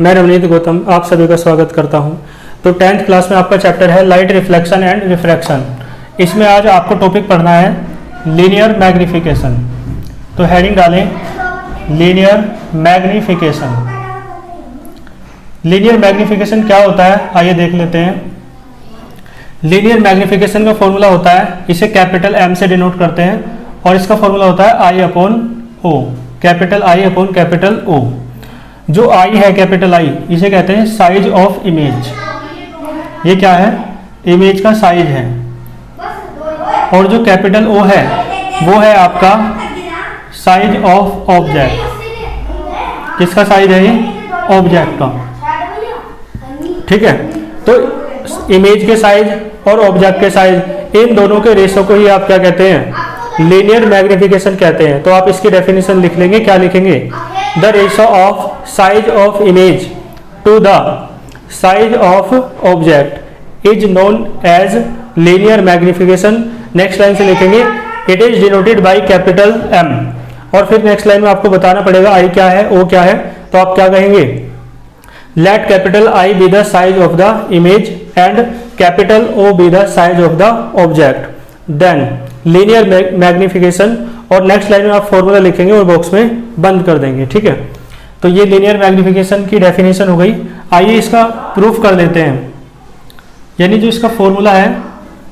मैं रवनीत गौतम आप सभी का स्वागत करता हूं। तो 10th क्लास में आपका चैप्टर है लाइट रिफ्लेक्शन एंड रिफ्रैक्शन। इसमें आज आपको टॉपिक पढ़ना है लीनियर मैग्निफिकेशन। तो हेडिंग डालें लीनियर मैग्निफिकेशन। लीनियर मैग्निफिकेशन क्या होता है आइए देख लेते हैं। लीनियर मैग्निफिकेशन का फॉर्मूला होता है, इसे कैपिटल एम से डिनोट करते हैं और इसका फॉर्मूला होता है I upon O, capital I upon capital O. जो आई है कैपिटल आई, इसे कहते हैं साइज ऑफ इमेज। ये क्या है? इमेज का साइज है। और जो कैपिटल ओ है वो है आपका साइज ऑफ ऑब्जेक्ट। किसका साइज है? ये ऑब्जेक्ट का। ठीक है, तो इमेज के साइज और ऑब्जेक्ट के साइज, इन दोनों के रेशो को ही आप क्या कहते हैं? लीनियर मैग्निफिकेशन कहते हैं। तो आप इसकी डेफिनेशन लिख लेंगे। क्या लिखेंगे? The ratio of size of image to the size of object is known as linear magnification. Next line से लिखेंगे it is denoted by capital M. और फिर नेक्स्ट लाइन में आपको बताना पड़ेगा आई क्या है, ओ क्या है। तो आप क्या कहेंगे? Let capital I be the size of the image and capital O be the size of the object, then linear magnification. और नेक्स्ट लाइन में आप फॉर्मूला लिखेंगे और बॉक्स में बंद कर देंगे। ठीक है, तो ये लीनियर मैग्निफिकेशन की डेफिनेशन हो गई। आइए इसका प्रूफ कर लेते हैं, यानी जो इसका फॉर्मूला है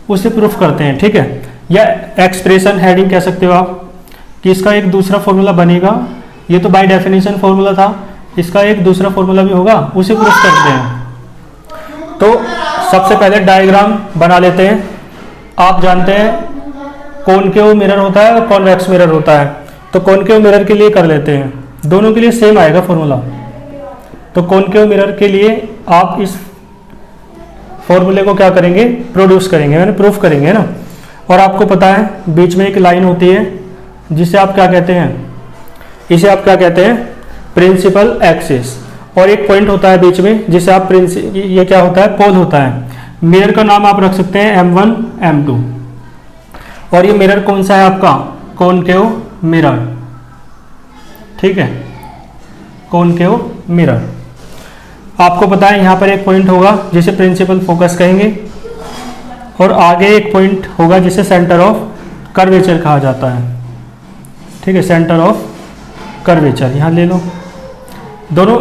उसे प्रूफ करते हैं। ठीक है, या एक्सप्रेशन हेडिंग कह सकते हो आप कि इसका एक दूसरा फॉर्मूला बनेगा। ये तो बाय डेफिनेशन फॉर्मूला था, इसका एक दूसरा फॉर्मूला भी होगा, उसे प्रूफ करते हैं। तो सबसे पहले डायग्राम बना लेते हैं। आप जानते हैं कॉनकेव मिरर होता है और कॉन्वेक्स मिरर होता है। तो कॉनकेव मिरर के लिए कर लेते हैं, दोनों के लिए सेम आएगा फॉर्मूला। तो कॉनकेव मिरर के लिए आप इस फॉर्मूले को क्या करेंगे? प्रोड्यूस करेंगे, यानी प्रूफ करेंगे ना। और आपको पता है बीच में एक लाइन होती है जिसे आप क्या कहते हैं? इसे आप क्या कहते हैं? Principal axis. और एक पॉइंट होता है बीच में जिसे आप ये क्या होता है? पोल होता है। मिरर का नाम आप रख सकते हैं M1 M2। और ये मिरर कौन सा है आपका? Concave mirror. ठीक है, कॉनकेव मिरर। आपको पता है यहाँ पर एक पॉइंट होगा जिसे प्रिंसिपल फोकस कहेंगे और आगे एक पॉइंट होगा जिसे सेंटर ऑफ कर्वेचर कहा जाता है। ठीक है, सेंटर ऑफ कर्वेचर यहाँ ले लो। दोनों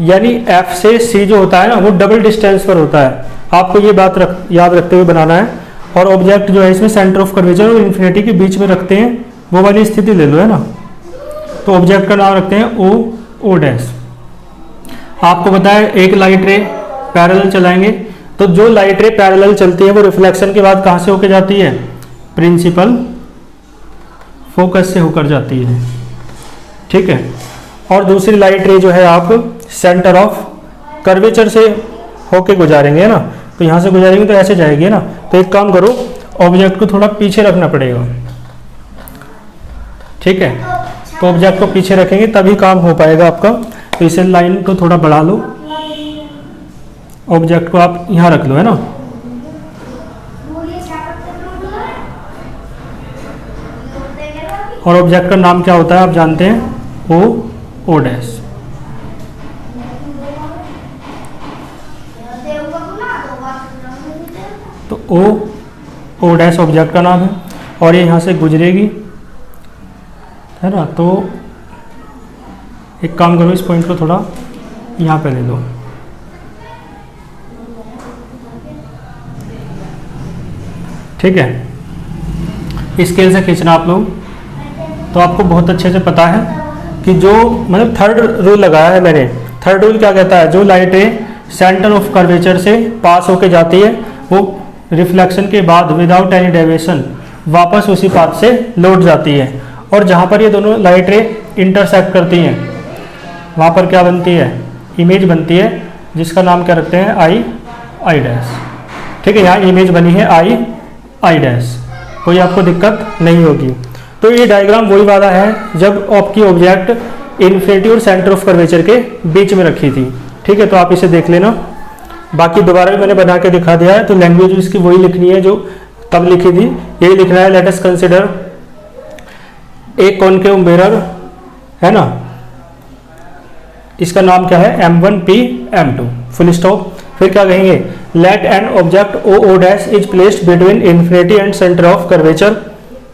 यानी F से C जो होता है ना, वो डबल डिस्टेंस पर होता है। आपको ये बात याद रखते हुए बनाना है। और ऑब्जेक्ट जो है इसमें सेंटर ऑफ कर्वेचर और इन्फिनिटी के बीच में रखते हैं, वो वाली स्थिति ले लो, है ना। तो ऑब्जेक्ट का नाम रखते हैं ओ डैश। आपको पता है एक लाइट रे पैरेलल चलाएंगे, तो जो लाइट रे पैरेलल चलती है वो रिफ्लेक्शन के बाद कहाँ से होकर जाती है? प्रिंसिपल फोकस से होकर जाती है। ठीक है, और दूसरी लाइट रे जो है आप सेंटर ऑफ कर्वेचर से होके गुजारेंगे, है ना। तो यहाँ से गुजारेंगे तो ऐसे जाएगी, है ना। तो एक काम करो, ऑब्जेक्ट को थोड़ा पीछे रखना पड़ेगा। ठीक है, तो ऑब्जेक्ट को पीछे रखेंगे तभी काम हो पाएगा आपका। तो इसे लाइन को थोड़ा बढ़ा लो, ऑब्जेक्ट को आप यहाँ रख लो, है ना। और ऑब्जेक्ट का नाम क्या होता है आप जानते हैं? O dash. तो ओ डैश ऑब्जेक्ट का नाम है और ये यहाँ से गुजरेगी, है ना। तो एक काम करो, इस पॉइंट को थोड़ा यहाँ पे ले लो। ठीक है, स्केल से खींचना आप लोग। तो आपको बहुत अच्छे से पता है कि जो मतलब थर्ड रूल लगाया है मैंने। थर्ड रूल क्या कहता है? जो लाइटें सेंटर ऑफ कर्वेचर से पास होके जाती है वो रिफ्लेक्शन के बाद विदाउट एनी डेविएशन वापस उसी पाथ से लौट जाती है। और जहाँ पर ये दोनों लाइट रे इंटरसेक्ट करती हैं वहाँ पर क्या बनती है? इमेज बनती है, जिसका नाम क्या रखते हैं? I dash. ठीक है, यहाँ इमेज बनी है आई डैश। कोई आपको दिक्कत नहीं होगी। तो ये डायग्राम वही वाला है जब आपकी ऑब्जेक्ट इन्फिनिटी और सेंटर ऑफ कर्वेचर के बीच में रखी थी। ठीक है, तो आप इसे देख लेना। बाकी दोबारा भी मैंने बना के दिखा दिया है। तो लैंग्वेज इसकी वही लिखनी है जो तब लिखी थी, यही लिखना है। Let us consider a concave mirror, है ना, इसका नाम क्या है, M1P M2, फुल स्टॉप। फिर क्या कहेंगे, let an object O dash is placed between infinity and centre of curvature.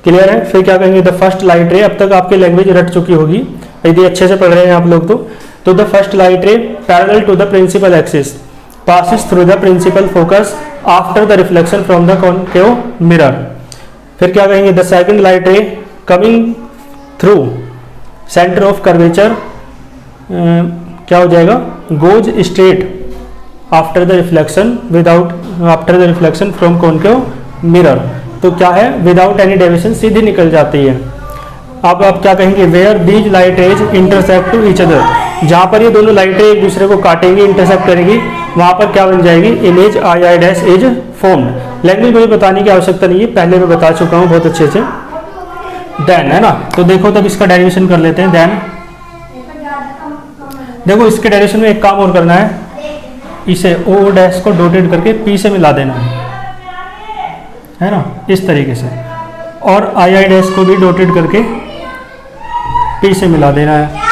Clear है। फिर क्या कहेंगे, द फर्स्ट लाइट रे, अब तक आपकी लैंग्वेज रट चुकी होगी यदि अच्छे से पढ़ रहे हैं आप लोग तो the first light ray parallel to the principal axis passes through the principal focus after the reflection from the concave mirror। फिर क्या कहेंगे, the second light ray coming through centre of curvature क्या हो जाएगा, goes straight after the reflection after the reflection from concave mirror. तो क्या है, without any deviation सीधी निकल जाती है। अब आप क्या कहेंगे, where these light rays intersect to each other, जहाँ पर ये दोनों लाइटें एक दूसरे को काटेंगी, इंटरसेक्ट करेंगी, वहाँ पर क्या बन जाएगी, image I dash is formed. Language मुझे बताने की आवश्यकता नहीं है, पहले मैं बता चुका हूँ बहुत अच्छे से। देन है ना, तो देखो तब इसका डेरिवेशन कर लेते हैं। देन देखो इसके डेरिवेशन में एक काम और करना है, इसे ओ डैश को डॉटेड करके पी से मिला देना है ना, इस तरीके से, और आई डैश को भी डॉटेड करके पी से मिला देना है।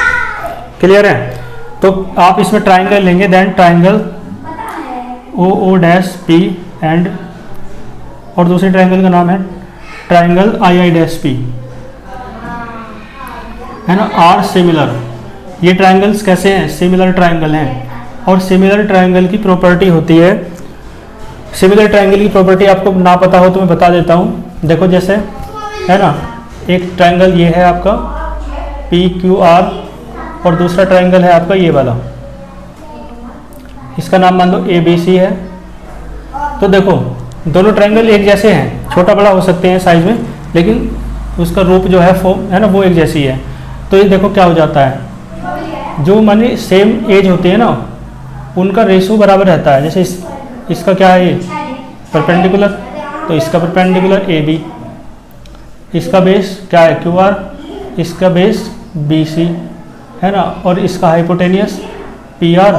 क्लियर है। तो आप इसमें ट्राइंगल लेंगे, then triangle O dash P and, और दूसरे ट्राइंगल का नाम है ट्राइंगल आई डैश पी, है ना, आर सिमिलर। ये ट्राइंगल्स कैसे हैं, सिमिलर ट्राइंगल हैं। और सिमिलर ट्राइंगल की प्रॉपर्टी होती है, सिमिलर ट्राइंगल की प्रॉपर्टी आपको ना पता हो तो मैं बता देता हूँ। देखो जैसे है ना, एक ट्राइंगल ये है आपका पी क्यू आर, और दूसरा ट्राइंगल है आपका ये वाला, इसका नाम मान लो ए बी सी है। तो देखो दोनों ट्राइंगल एक जैसे हैं, छोटा बड़ा हो सकते हैं साइज में, लेकिन उसका रूप जो है फॉर्म है ना वो एक जैसी है। तो ये देखो क्या हो जाता है, जो माने सेम एज होती है ना उनका रेशो बराबर रहता है। जैसे इसका क्या है, ये परपेंडिकुलर, तो इसका परपेंडिकुलर ए बी, इसका बेस क्या है क्यू आर, इसका बेस बी सी, है ना, और इसका हाइपोटेनियस पी आर,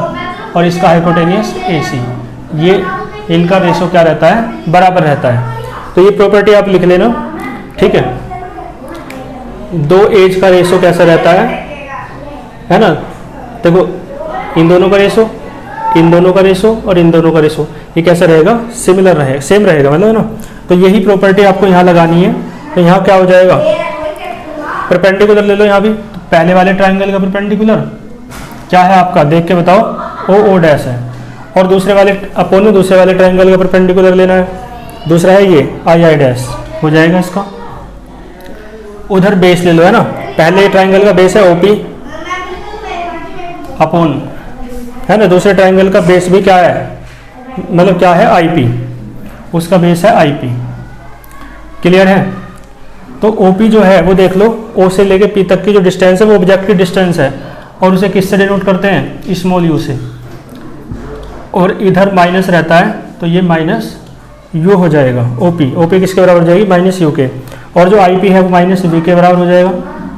और इसका हाइपोटेनियस ए सी। ये इनका रेशो क्या रहता है, बराबर रहता है। तो ये प्रॉपर्टी आप लिख लेना, ठीक है। दो एज का रेशो कैसा रहता है ना, देखो इन दोनों का रेशो, इन दोनों का रेशो और इन दोनों का रेशो, ये कैसा रहेगा, सिमिलर रहेगा, सेम रहेगा, मतलब है ना। तो यही प्रॉपर्टी आपको यहाँ लगानी है। तो यहाँ क्या हो जाएगा, परपेंडिकुलर ले लो यहाँ भी, तो पहले वाले ट्राइंगल का परपेंडिकुलर क्या है आपका, देख के बताओ, ओ डैश है, और दूसरे वाले अपोन में दूसरे वाले ट्राइंगल का परपेंडिकुलर लेना है, दूसरा है ये आई डैश हो जाएगा इसका। उधर बेस ले लो, है ना, पहले ट्राइंगल का बेस है ओपी अपोन, है ना, दूसरे ट्राइंगल का बेस भी क्या है, मतलब क्या है, आईपी, उसका बेस है आईपी। क्लियर है। तो ओपी जो है वो देख लो, ओ से लेके पी तक की जो डिस्टेंस है वो ऑब्जेक्ट की डिस्टेंस है, और उसे किससे डिनोट करते हैं, स्मॉल यू से, और इधर माइनस रहता है तो ये माइनस यू हो जाएगा। ओपी किसके बराबर हो जाएगी, माइनस यू के, और जो आईपी है वो माइनस वी के बराबर हो जाएगा,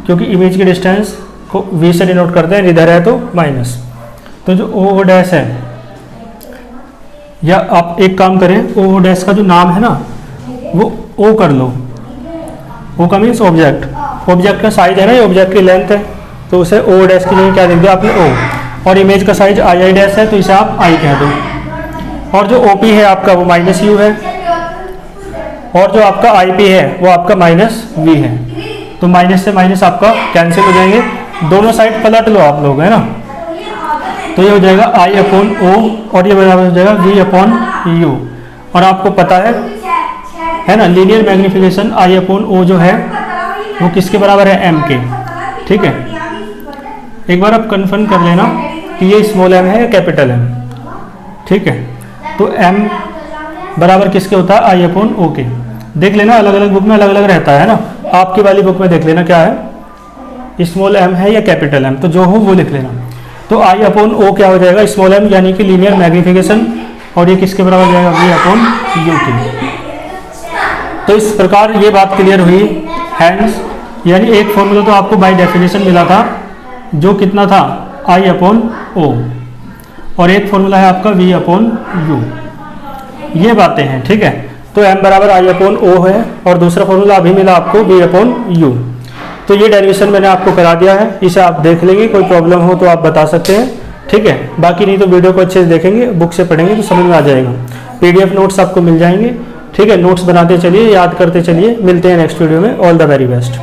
क्योंकि इमेज की डिस्टेंस को वी से डिनोट करते हैं, इधर है तो माइनस। तो जो ओ डैश है, या आप एक काम करें, ओ डैश का जो नाम है ना वो ओ कर लो, ओ का मीन्स ऑब्जेक्ट, ऑब्जेक्ट का साइज है ना, ये ऑब्जेक्ट की लेंथ है, तो उसे ओ डैश की जगह क्या लिख दिया आपने, ओ, और इमेज का साइज आई डैश है तो इसे आप आई कह दो, और जो ओपी है आपका वो माइनस यू है, और जो आपका आईपी है वो आपका माइनस वी है। तो माइनस से माइनस आपका कैंसिल हो जाएंगे, दोनों साइड पलट लो आप लोग, है ना। तो ये हो जाएगा आई अपॉन ओ, और ये बराबर हो जाएगा वी अपॉन यू। और आपको पता है ना, लीनियर मैग्निफिकेशन आई अपॉन ओ जो है वो किसके बराबर है, एम के। ठीक है, एक बार आप कन्फर्म कर लेना कि ये स्मॉल एम है या कैपिटल एम। ठीक है, तो एम बराबर किसके होता है, आई अपॉन ओ के। देख लेना, अलग अलग बुक में अलग अलग रहता है ना, आपकी वाली बुक में देख लेना क्या है, स्मॉल एम है या कैपिटल एम, तो जो हो वो लिख लेना। तो आई अपॉन ओ क्या हो जाएगा, स्मॉल एम यानी कि लीनियर मैग्निफिकेशन, और ये किसके बराबर हो जाएगा, वी अपॉन यू के। तो इस प्रकार ये बात क्लियर हुई। हैंड्स यानी एक फॉर्मूला तो आपको बाय डेफिनेशन मिला था, जो कितना था, आई अपॉन ओ, और एक फॉर्मूला है आपका वी अपॉन यू, ये बातें हैं। ठीक है, तो एम बराबर आई अपॉन ओ है, और दूसरा फॉर्मूला अभी मिला आपको वी अपॉन यू। तो ये डेरिवेशन मैंने आपको करा दिया है, इसे आप देख लेंगे, कोई प्रॉब्लम हो तो आप बता सकते हैं, ठीक है। बाकी नहीं तो वीडियो को अच्छे से देखेंगे, बुक से पढ़ेंगे तो समझ में आ जाएगा। PDF नोट्स आपको मिल जाएंगे, ठीक है। नोट्स बनाते चलिए, याद करते चलिए। मिलते हैं नेक्स्ट वीडियो में। All the very best.